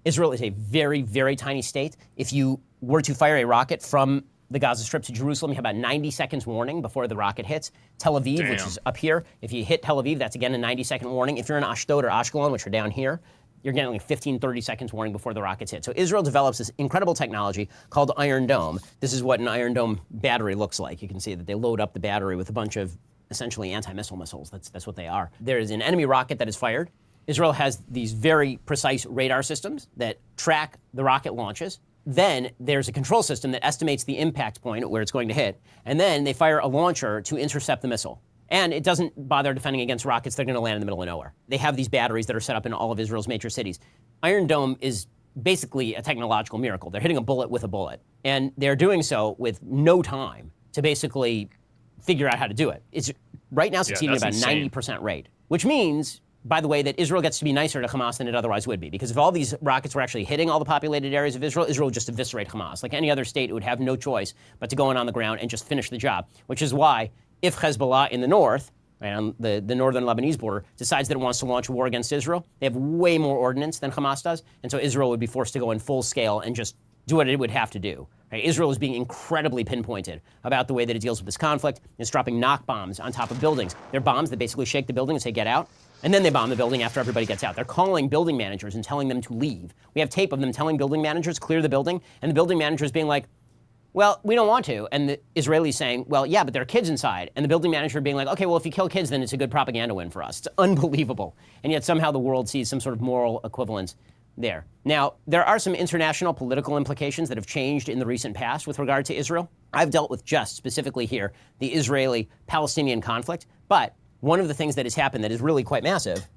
S2: Israel is a very, very tiny state. If you were to fire a rocket from the Gaza Strip to Jerusalem, you have about 90 seconds warning before the rocket hits. Tel Aviv, which is up here, if you hit Tel Aviv, that's again a 90-second warning. If you're in Ashdod or Ashkelon, which are down here, you're getting like 15, 30 seconds warning before the rockets hit. So Israel develops this incredible technology called Iron Dome. This is what an Iron Dome battery looks like. You can see that they load up the battery with a bunch of essentially anti-missile missiles. That's what they are. There is an enemy rocket that is fired. Israel has these very precise radar systems that track the rocket launches. Then there's a control system that estimates the impact point where it's going to hit. And then they fire a launcher to intercept the missile. And it doesn't bother defending against rockets that are going to land in the middle of nowhere. They have these batteries that are set up in all of Israel's major cities. Iron Dome is basically a technological miracle. They're hitting a bullet with a bullet. And they're doing so with no time to basically figure out how to do it. It's right now succeeding at about 90% rate, which means, by the way, that Israel gets to be nicer to Hamas than it otherwise would be. Because if all these rockets were actually hitting all the populated areas of Israel, Israel would just eviscerate Hamas. Like any other state, it would have no choice but to go in on the ground and just finish the job, which is why if Hezbollah in the north, right, on the northern Lebanese border, decides that it wants to launch a war against Israel, they have way more ordnance than Hamas does, and so Israel would be forced to go in full scale and just do what it would have to do. Right? Israel is being incredibly pinpointed about the way that it deals with this conflict. It's dropping knock bombs on top of buildings. They're bombs that basically shake the building and say, get out, and then they bomb the building after everybody gets out. They're calling building managers and telling them to leave. We have tape of them telling building managers, clear the building, and the building managers being like, well, we don't want to. And the Israelis saying, well, yeah, but there are kids inside. And the building manager being like, okay, well, if you kill kids, then it's a good propaganda win for us. It's unbelievable. And yet somehow the world sees some sort of moral equivalence there. Now, there are some international political implications that have changed in the recent past with regard to Israel. I've dealt with just specifically here the Israeli-Palestinian conflict. But one of the things that has happened that is really quite massive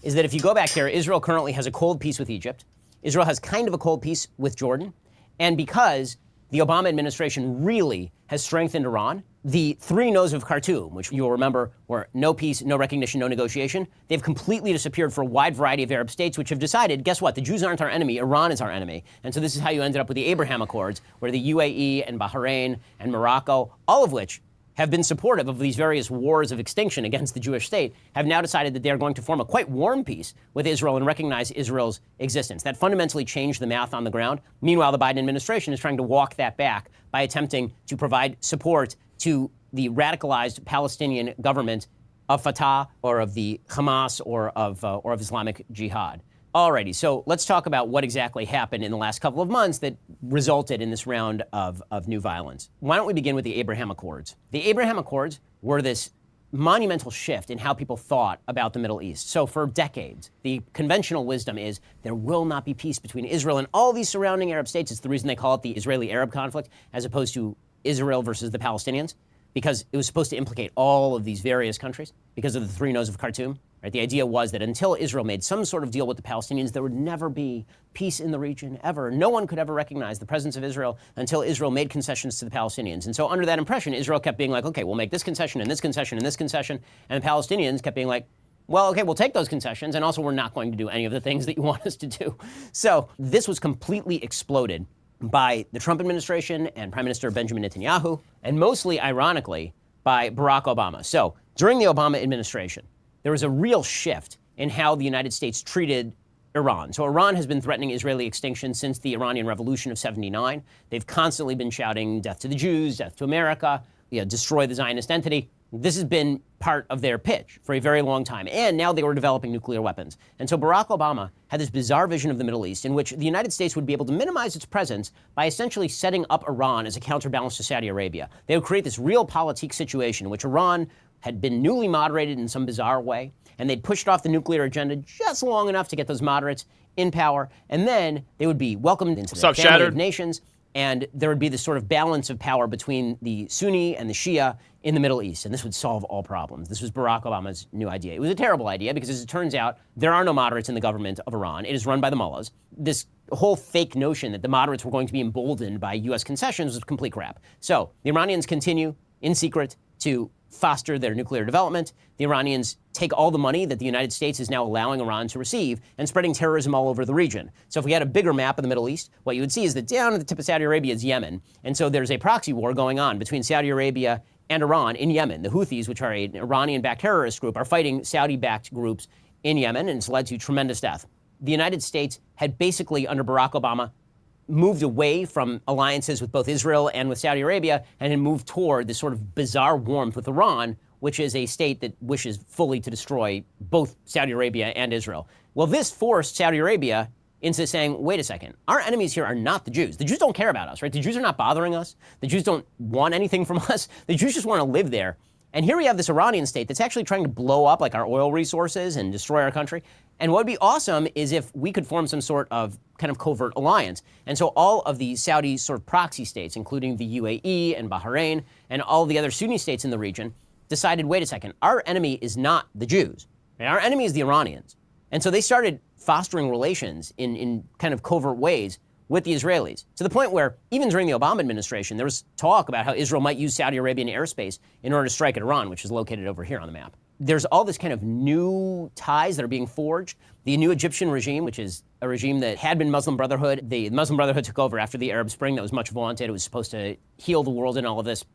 S2: is that if you go back here, Israel currently has a cold peace with Egypt. Israel has kind of a cold peace with Jordan. And because the Obama administration really has strengthened Iran, the three no's of Khartoum, which you'll remember were no peace, no recognition, no negotiation, they've completely disappeared for a wide variety of Arab states, which have decided, guess what, the Jews aren't our enemy, Iran is our enemy. And so this is how you ended up with the Abraham Accords, where the UAE and Bahrain and Morocco, all of which have been supportive of these various wars of extinction against the Jewish state, have now decided that they're going to form a quite warm peace with Israel and recognize Israel's existence. That fundamentally changed the math on the ground. Meanwhile, the Biden administration is trying to walk that back by attempting to provide support to the radicalized Palestinian government of Fatah or of the Hamas or of Islamic Jihad. Alrighty, so let's talk about what exactly happened in the last couple of months that resulted in this round of new violence. Why don't we begin with the Abraham Accords? The Abraham Accords were this monumental shift in how people thought about the Middle East. So for decades, the conventional wisdom is there will not be peace between Israel and all these surrounding Arab states. It's the reason they call it the Israeli-Arab conflict as opposed to Israel versus the Palestinians, because it was supposed to implicate all of these various countries because of the three no's of Khartoum. Right? The idea was that until Israel made some sort of deal with the Palestinians, there would never be peace in the region, ever. No one could ever recognize the presence of Israel until Israel made concessions to the Palestinians. And so under that impression, Israel kept being like, okay, we'll make this concession and this concession and this concession. And the Palestinians kept being like, well, okay, we'll take those concessions, and also we're not going to do any of the things that you want us to do. So this was completely exploded by the Trump administration and Prime Minister Benjamin Netanyahu, and mostly, ironically, by Barack Obama. So during the Obama administration, there was a real shift in how the United States treated Iran. So Iran has been threatening Israeli extinction since the Iranian Revolution of '79. They've constantly been shouting death to the Jews, death to America, destroy the Zionist entity. This has been part of their pitch for a very long time. And now they were developing nuclear weapons. And so Barack Obama had this bizarre vision of the Middle East in which the United States would be able to minimize its presence by essentially setting up Iran as a counterbalance to Saudi Arabia. They would create this realpolitik situation in which Iran had been newly moderated in some bizarre way, and they'd pushed off the nuclear agenda just long enough to get those moderates in power, and then they would be welcomed into the family of nations, and there would be this sort of balance of power between the Sunni and the Shia in the Middle East, and this would solve all problems. This was Barack Obama's new idea. It was a terrible idea because, as it turns out, there are no moderates in the government of Iran. It is run by the mullahs. This whole fake notion that the moderates were going to be emboldened by U.S. concessions was complete crap. So the Iranians continue in secret to foster their nuclear development. The Iranians take all the money that the United States is now allowing Iran to receive and spreading terrorism all over the region. So if we had a bigger map of the Middle East, what you would see is that down at the tip of Saudi Arabia is Yemen. And so there's a proxy war going on between Saudi Arabia and Iran in Yemen. The Houthis, which are an Iranian-backed terrorist group, are fighting Saudi-backed groups in Yemen, and it's led to tremendous death. The United States had basically, under Barack Obama, moved away from alliances with both Israel and with Saudi Arabia and had moved toward this sort of bizarre warmth with Iran, which is a state that wishes fully to destroy both Saudi Arabia and Israel. Well, this forced Saudi Arabia into saying, wait a second, our enemies here are not the Jews. The Jews don't care about us, right? The Jews are not bothering us. The Jews don't want anything from us. The Jews just want to live there. And here we have this Iranian state that's actually trying to blow up like our oil resources and destroy our country. And what would be awesome is if we could form some sort of kind of covert alliance. And so all of the Saudi sort of proxy states, including the UAE and Bahrain and all the other Sunni states in the region, decided, wait a second, our enemy is not the Jews. Our enemy is the Iranians. And so they started fostering relations in kind of covert ways with the Israelis, to the point where even during the Obama administration, there was talk about how Israel might use Saudi Arabian airspace in order to strike at Iran, which is located over here on the map. There's all this kind of new ties that are being forged. The new Egyptian regime, which is a regime that had been Muslim Brotherhood, the Muslim Brotherhood took over after the Arab Spring that was much vaunted. It was supposed to heal the world and all of this.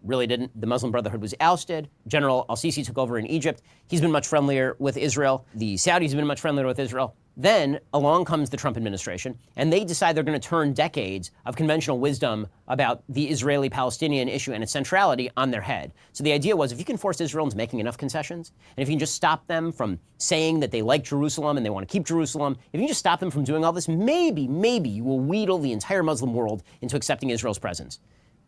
S2: Really didn't. The Muslim Brotherhood was ousted. General al-Sisi took over in Egypt. He's been much friendlier with Israel. The Saudis have been much friendlier with Israel. Then along comes the Trump administration, and they decide they're going to turn decades of conventional wisdom about the Israeli-Palestinian issue and its centrality on their head. So the idea was, if you can force Israel into making enough concessions, and if you can just stop them from saying that they like Jerusalem and they want to keep Jerusalem, if you can just stop them from doing all this, maybe you will wheedle the entire Muslim world into accepting Israel's presence.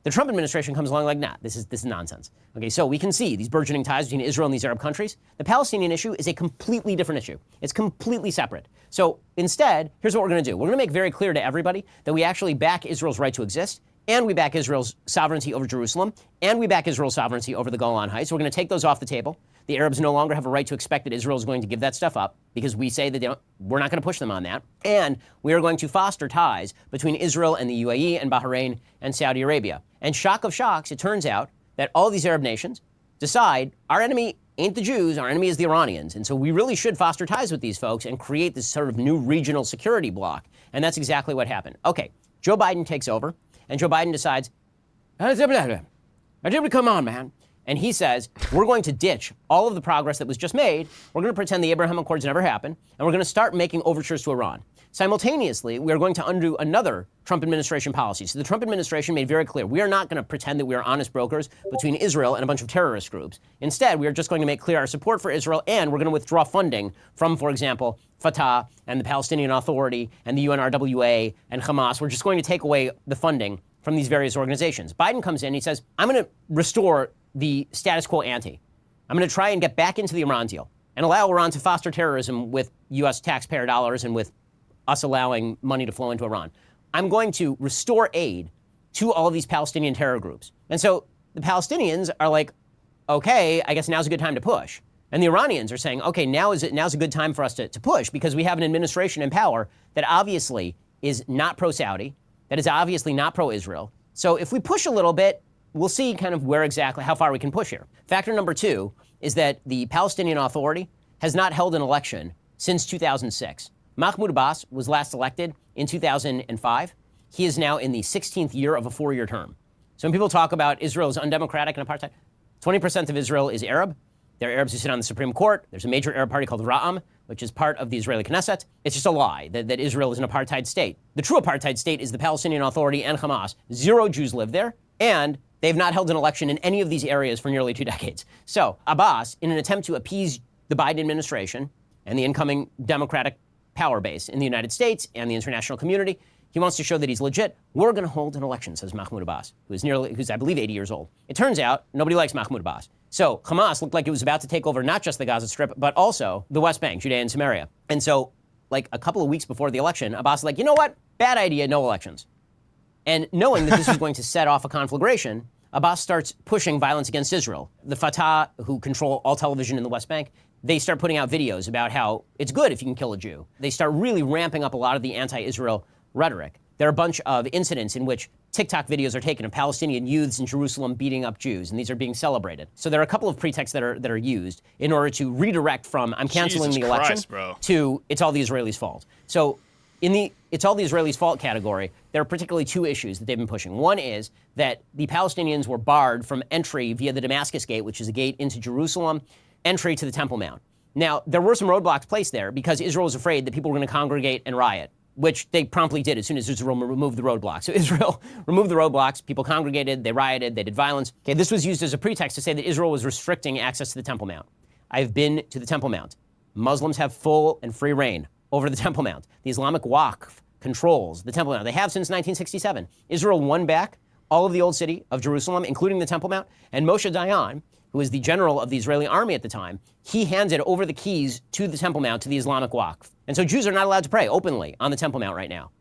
S2: The Trump administration comes along like, nah, this is nonsense. Okay, so we can see these burgeoning ties between Israel and these Arab countries. The Palestinian issue is a completely different issue. It's completely separate. So instead, here's what we're going to do. We're going to make very clear to everybody that we actually back Israel's right to exist, and we back Israel's sovereignty over Jerusalem, and we back Israel's sovereignty over the Golan Heights. We're going to take those off the table. The Arabs no longer have a right to expect that Israel is going to give that stuff up, because we say that we're not going to push them on that. And we are going to foster ties between Israel and the UAE and Bahrain and Saudi Arabia. And shock of shocks, it turns out that all these Arab nations decide our enemy ain't the Jews, our enemy is the Iranians. And so we really should foster ties with these folks and create this sort of new regional security bloc. And that's exactly what happened. Okay, Joe Biden takes over, and Joe Biden decides, come on, man. And he says, we're going to ditch all of the progress that was just made. We're going to pretend the Abrahamic Accords never happened, and we're going to start making overtures to Iran. Simultaneously, we are going to undo another Trump administration policy. So the Trump administration made very clear, we are not going to pretend that we are honest brokers between Israel and a bunch of terrorist groups. Instead, we are just going to make clear our support for Israel, and we're going to withdraw funding from, for example, Fatah and the Palestinian Authority and the UNRWA and Hamas. We're just going to take away the funding from these various organizations. Biden comes in and he says, I'm going to restore the status quo ante. I'm going to try and get back into the Iran deal and allow Iran to foster terrorism with U.S. taxpayer dollars and with us allowing money to flow into Iran. I'm going to restore aid to all of these Palestinian terror groups. And so the Palestinians are like, okay, I guess now's a good time to push. And the Iranians are saying, okay, now's a good time for us to push, because we have an administration in power that obviously is not pro-Saudi, that is obviously not pro-Israel. So if we push a little bit, we'll see kind of how far we can push here. Factor number 2 is that the Palestinian Authority has not held an election since 2006. Mahmoud Abbas was last elected in 2005. He is now in the 16th year of a 4-year term. So when people talk about Israel as undemocratic and apartheid, 20% of Israel is Arab. There are Arabs who sit on the Supreme Court. There's a major Arab party called Ra'am, which is part of the Israeli Knesset. It's just a lie that Israel is an apartheid state. The true apartheid state is the Palestinian Authority and Hamas. 0 Jews live there, and they've not held an election in any of these areas for nearly 2 decades. So Abbas, in an attempt to appease the Biden administration and the incoming Democratic power base in the United States and the international community, he wants to show that he's legit. We're going to hold an election, says Mahmoud Abbas, who's I believe 80 years old. It turns out nobody likes Mahmoud Abbas. So Hamas looked like it was about to take over not just the Gaza Strip, but also the West Bank, Judea and Samaria. And so, like a couple of weeks before the election, Abbas was like, you know what? Bad idea, no elections. And knowing that this was going to set off a conflagration, Abbas starts pushing violence against Israel. The Fatah, who control all television in the West Bank, they start putting out videos about how it's good if you can kill a Jew. They start really ramping up a lot of the anti-Israel rhetoric. There are a bunch of incidents in which TikTok videos are taken of Palestinian youths in Jerusalem beating up Jews, and these are being celebrated. So there are a couple of pretexts that are used in order to redirect from I'm canceling the election to it's all the Israelis' fault. So in the it's all the Israelis' fault category, there are particularly 2 issues that they've been pushing. One is that the Palestinians were barred from entry via the Damascus Gate, which is a gate into Jerusalem, entry to the Temple Mount. Now, there were some roadblocks placed there because Israel was afraid that people were going to congregate and riot, which they promptly did as soon as Israel removed the roadblocks. So Israel removed the roadblocks, people congregated, they rioted, they did violence. Okay, this was used as a pretext to say that Israel was restricting access to the Temple Mount. I've been to the Temple Mount. Muslims have full and free reign over the Temple Mount. The Islamic Waqf controls the Temple Mount. They have since 1967. Israel won back all of the old city of Jerusalem, including the Temple Mount, and Moshe Dayan, who was the general of the Israeli army at the time, he handed over the keys to the Temple Mount to the Islamic Waqf. And so Jews are not allowed to pray openly on the Temple Mount right now,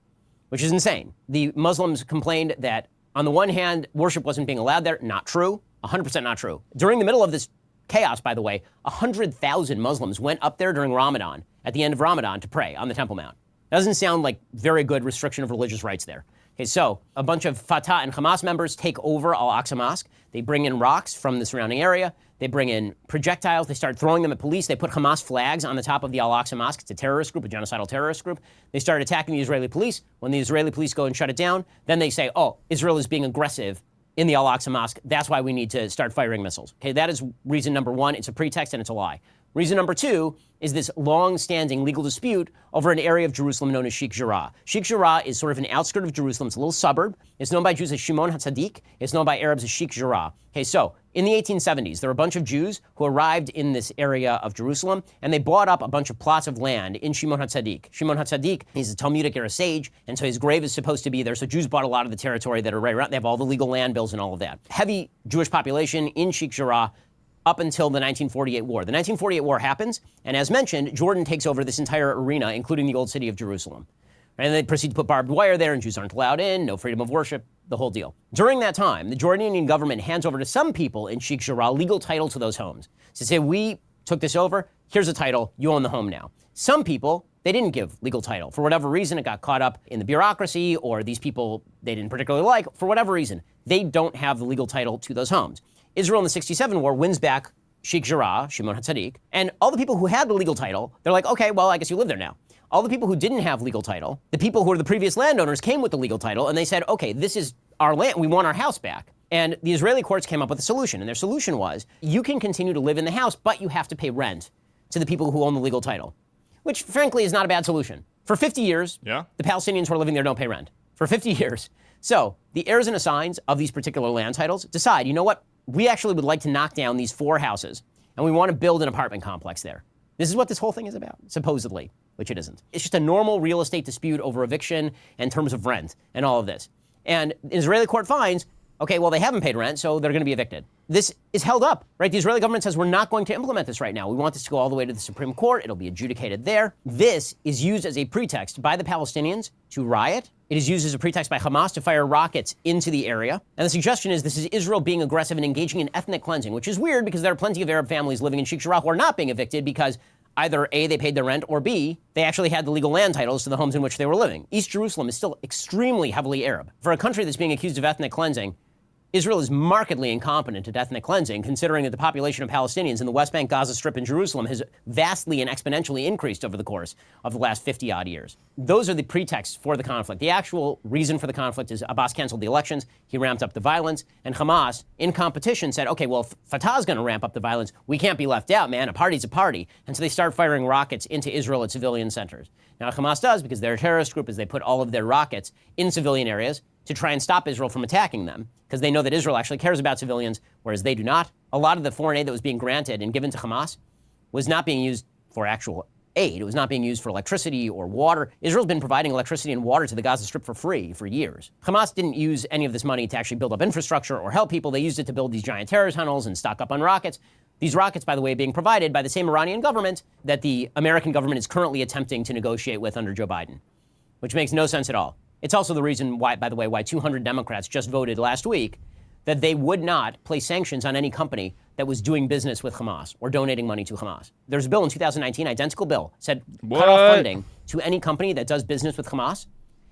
S2: which is insane. The Muslims complained that, on the one hand, worship wasn't being allowed there. Not true. 100% not true. During the middle of this chaos, by the way, 100,000 Muslims went up there during Ramadan at the end of Ramadan to pray on the Temple Mount. Doesn't sound like very good restriction of religious rights there. Okay, so a bunch of Fatah and Hamas members take over Al-Aqsa Mosque. They bring in rocks from the surrounding area. They bring in projectiles. They start throwing them at police. They put Hamas flags on the top of the Al-Aqsa Mosque. It's a terrorist group, a genocidal terrorist group. They start attacking the Israeli police. When the Israeli police go and shut it down, then they say, oh, Israel is being aggressive in the Al-Aqsa Mosque. That's why we need to start firing missiles. Okay, that is reason number one. It's a pretext and it's a lie. Reason number two is this long-standing legal dispute over an area of Jerusalem known as Sheikh Jarrah. Sheikh Jarrah is sort of an outskirt of Jerusalem. It's a little suburb. It's known by Jews as Shimon HaTzadik. It's known by Arabs as Sheikh Jarrah. Okay, so in the 1870s, there were a bunch of Jews who arrived in this area of Jerusalem, and they bought up a bunch of plots of land in Shimon HaTzadik. Shimon HaTzadik, he's a Talmudic era sage, and so his grave is supposed to be there. So Jews bought a lot of the territory that are right around. They have all the legal land bills and all of that. Heavy Jewish population in Sheikh Jarrah up until the 1948 war. The 1948 war happens, and as mentioned, Jordan takes over this entire arena, including the old city of Jerusalem. And they proceed to put barbed wire there, and Jews aren't allowed in, no freedom of worship, the whole deal. During that time, the Jordanian government hands over to some people in Sheikh Jarrah legal title to those homes. So say, we took this over, here's a title, you own the home now. Some people, they didn't give legal title. For whatever reason, it got caught up in the bureaucracy, or these people they didn't particularly like. For whatever reason, they don't have the legal title to those homes. Israel in the 67 war wins back Sheikh Jarrah, Shimon HaTzadik, and all the people who had the legal title, they're like, okay, well, I guess you live there now. All the people who didn't have legal title, the people who were the previous landowners came with the legal title, and they said, okay, this is our land, we want our house back. And the Israeli courts came up with a solution, and their solution was, you can continue to live in the house, but you have to pay rent to the people who own the legal title, which frankly is not a bad solution. For 50 years, the Palestinians who are living there don't pay rent. For 50 years. So the heirs and assigns of these particular land titles decide, you know what? We actually would like to knock down these 4 houses, and we want to build an apartment complex there. This is what this whole thing is about, supposedly, which it isn't. It's just a normal real estate dispute over eviction and terms of rent and all of this. And an Israeli court finds, okay, well, they haven't paid rent, so they're going to be evicted. This is held up, right? The Israeli government says, we're not going to implement this right now. We want this to go all the way to the Supreme Court. It'll be adjudicated there. This is used as a pretext by the Palestinians to riot. It is used as a pretext by Hamas to fire rockets into the area. And the suggestion is this is Israel being aggressive and engaging in ethnic cleansing, which is weird because there are plenty of Arab families living in Sheikh Jarrah who are not being evicted because either A, they paid their rent, or B, they actually had the legal land titles to the homes in which they were living. East Jerusalem is still extremely heavily Arab. For a country that's being accused of ethnic cleansing, Israel is markedly incompetent at ethnic cleansing, considering that the population of Palestinians in the West Bank, Gaza Strip, and Jerusalem has vastly and exponentially increased over the course of the last 50-odd years. Those are the pretexts for the conflict. The actual reason for the conflict is Abbas canceled the elections, he ramped up the violence, and Hamas, in competition, said, okay, well, if Fatah's going to ramp up the violence, we can't be left out, man. A party's a party. And so they start firing rockets into Israel at civilian centers. Now, Hamas does, because they're a terrorist group, is they put all of their rockets in civilian areas to try and stop Israel from attacking them, because they know that Israel actually cares about civilians, whereas they do not. A lot of the foreign aid that was being granted and given to Hamas was not being used for actual aid. It was not being used for electricity or water. Israel's been providing electricity and water to the Gaza Strip for free for years. Hamas didn't use any of this money to actually build up infrastructure or help people. They used it to build these giant terror tunnels and stock up on rockets. These rockets, by the way, being provided by the same Iranian government that the American government is currently attempting to negotiate with under Joe Biden, which makes no sense at all. It's also the reason why, by the way, why 200 Democrats just voted last week that they would not place sanctions on any company that was doing business with Hamas or donating money to Hamas. There's a bill in 2019, identical bill, said cut off funding to any company that does business with Hamas.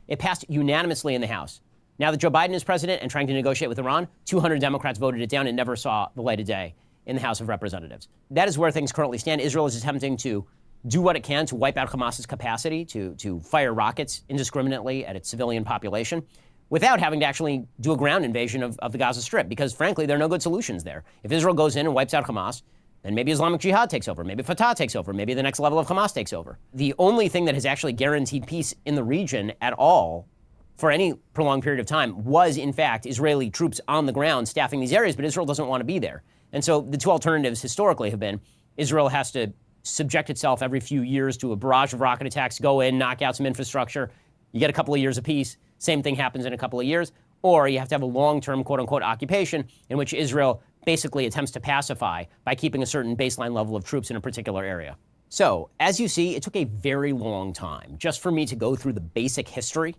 S2: It passed unanimously in the House. Now that Joe Biden is president and trying to negotiate with Iran, 200 Democrats voted it down and never saw the light of day in the House of Representatives. That is where things currently stand. Israel is attempting to do what it can to wipe out Hamas's capacity to fire rockets indiscriminately at its civilian population without having to actually do a ground invasion of the Gaza Strip, because frankly, there are no good solutions there. If Israel goes in and wipes out Hamas, then maybe Islamic Jihad takes over, maybe Fatah takes over, maybe the next level of Hamas takes over. The only thing that has actually guaranteed peace in the region at all for any prolonged period of time was, in fact, Israeli troops on the ground staffing these areas, but Israel doesn't want to be there. And so the two alternatives historically have been Israel has to subject itself every few years to a barrage of rocket attacks, go in, knock out some infrastructure, you get a couple of years of peace, same thing happens in a couple of years, or you have to have a long-term quote-unquote occupation in which Israel basically attempts to pacify by keeping a certain baseline level of troops in a particular area. So, as you see, it took a very long time just for me to go through the basic history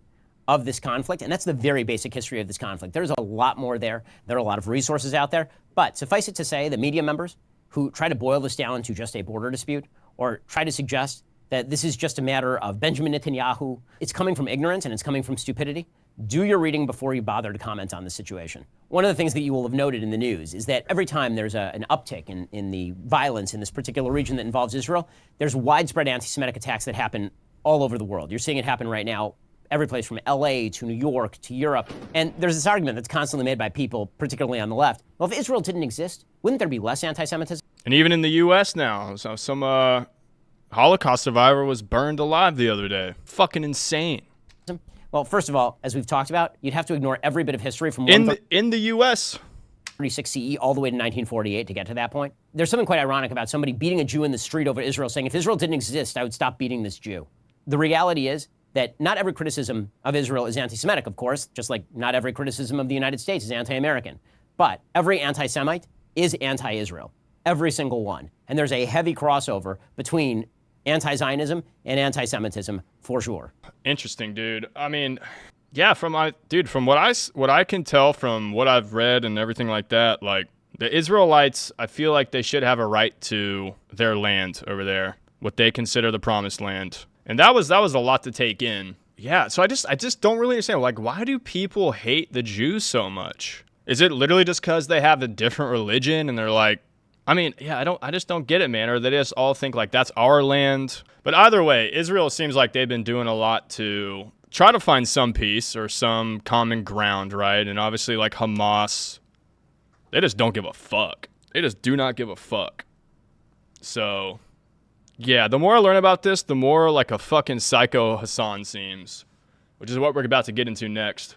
S2: of this conflict, and that's the very basic history of this conflict. There's a lot more there. There are a lot of resources out there, but suffice it to say, the media members who try to boil this down to just a border dispute or try to suggest that this is just a matter of Benjamin Netanyahu. It's coming from ignorance and it's coming from stupidity. Do your reading before you bother to comment on the situation. One of the things that you will have noted in the news is that every time there's an uptick in the violence in this particular region that involves Israel, there's widespread anti-Semitic attacks that happen all over the world. You're seeing it happen right now every place from LA to New York to Europe. And there's this argument that's constantly made by people, particularly on the left. Well, if Israel didn't exist, wouldn't there be less anti-Semitism?
S1: And even in the U.S. now, so some Holocaust survivor was burned alive the other day. Fucking insane.
S2: Well, first of all, as we've talked about, you'd have to ignore every bit of history from
S1: in the U.S.
S2: 36 CE all the way to 1948 to get to that point. There's something quite ironic about somebody beating a Jew in the street over Israel saying, if Israel didn't exist, I would stop beating this Jew. The reality is that not every criticism of Israel is anti-Semitic, of course, just like not every criticism of the United States is anti-American. But every anti-Semite is anti-Israel, every single one. And there's a heavy crossover between anti-Zionism and anti-Semitism for sure.
S1: Interesting, dude. I mean, yeah, from what I can tell from what I've read and everything like that, like the Israelites, I feel like they should have a right to their land over there, what they consider the promised land. And that was a lot to take in. Yeah, so I just don't really understand, like, why do people hate the Jews so much? Is it literally just because they have a different religion and they're like, I mean, yeah, I just don't get it, man. Or they just all think like that's our land. But either way, Israel seems like they've been doing a lot to try to find some peace or some common ground, right? And obviously, like Hamas, they just don't give a fuck. They just do not give a fuck. So, yeah, the more I learn about this, the more like a fucking psycho Hassan seems, which is what we're about to get into next.